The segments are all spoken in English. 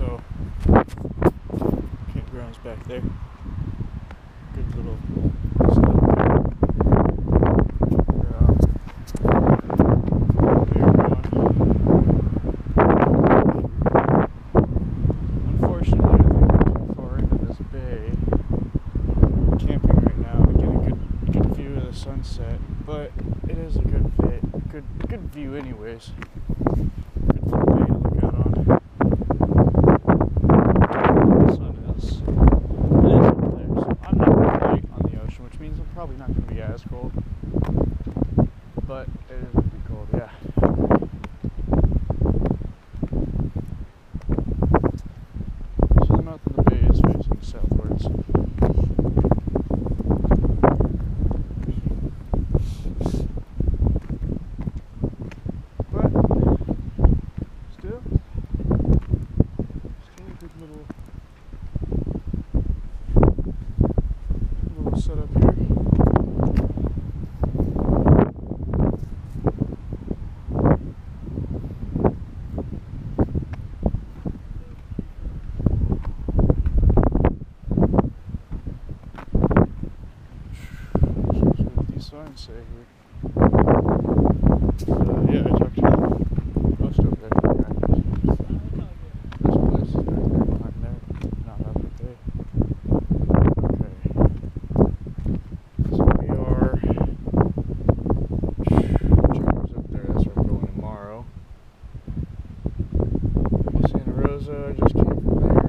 So campground's back there. Good little setup there. Unfortunately, I think we're too far into this bay. We're camping right now and get a good view of the sunset, but it is a good fit, good view anyways. Good little bay to look out on. The sun is up there, so I'm not quite on the ocean, which means I'm probably not going to be as cold, but it is going to be cold, yeah. So the mouth of the bay is facing southwards. But still a good little setup here. Signs say here. Yeah, I talked to the post over there. This place is back there behind there, not up at there. Okay. So we are. Chambers up there, that's where we're going tomorrow. Santa Rosa, I just came from there.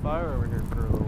Fire over here for a little